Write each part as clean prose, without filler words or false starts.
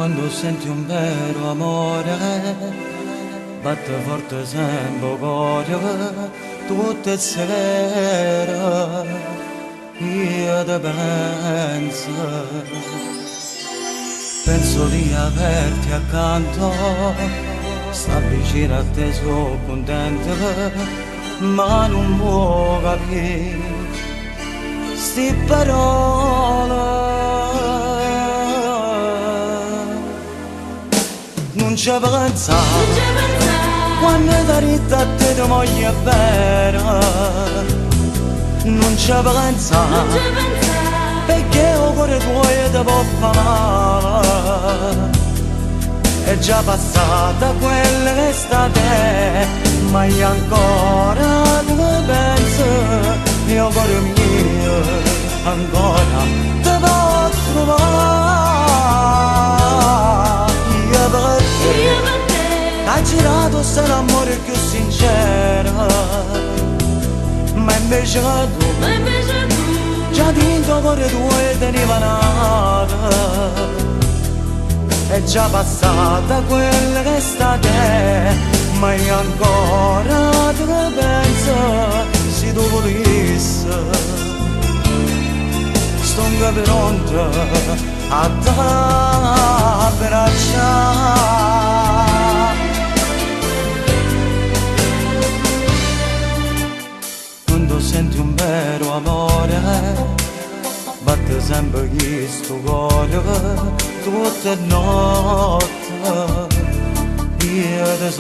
Quando senti un vero amore, batte forte sempre cuore, tutte sere io te penso di averti accanto, sta vicino a te, sono contento, ma non può capire sti parole. Non ci pensa quando ti rita a te ti voglio bene. Non ci pensa perché il cuore tuo ti può fare. È già passata quell'estate, ma io ancora ti penso. Il cuore mio ancora ti può trovare. Ha girato se l'amore più sincero, ma invece tu già dentro cuore tuo e teniva nata. È già passata quella che sta te, ma io ancora te ne penso. Se tu volessi sto pronto a te abbracciare. Quando senti un vero amore, batte sempre questo cuore, tutte notte io ti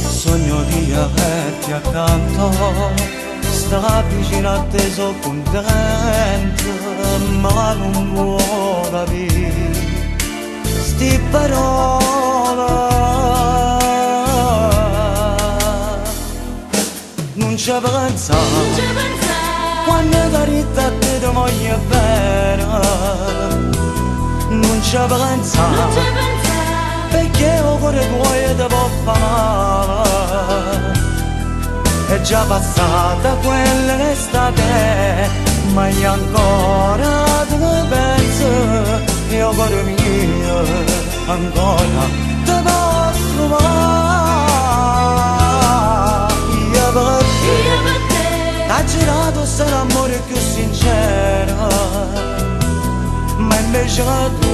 sogno di averti accanto, sta vicino a te, sono contento, ma non può capire sti parole. Non ci pensa quando ti rita a te ti voglio bene. Non ci pensa perché il cuore tuo ti può fare. È già passata quell'estate, ma io ancora te ne penso. Il cuore mio ancora te può trovare. Io per te ha girato se l'amore più sincero, ma invece tu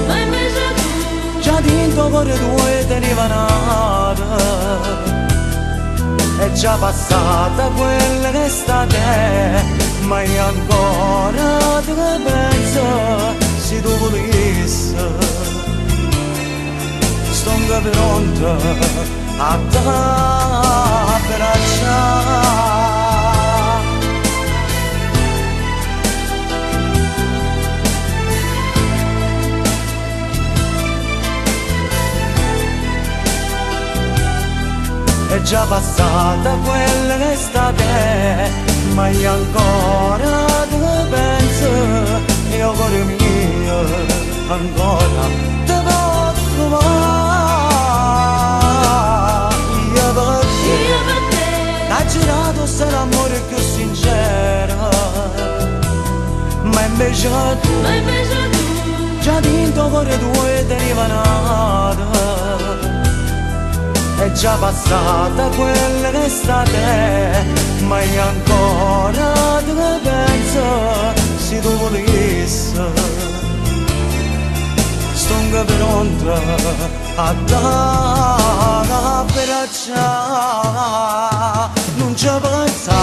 già dentro cuore tuo e teniva nata. È già passata quella che sta te, ma io ancora te ne penso. Se tu volessi sto pronto a te abbracciare. È già passata quella che sta te, ma io ancora te ne penso. Il cuore mio ancora te può trovare. Io per te ha girato se l'amore più sincero, ma invece tu già dentro cuore tuo e teniva nata. È già passata quella che sta te, ma io ancora te ne penso. Se tu volessi sto pronto a te abbracciare. Non ci pensa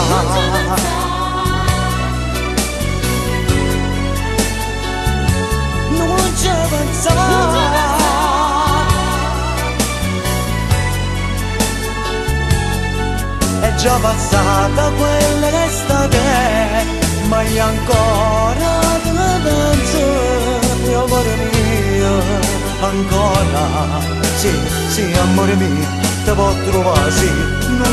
non ci pensa. È già passata quella che sta te, ma io ancora te ne penso. Il cuore mio ancora, sì, sì, amore mio, te può trovare, sì. Non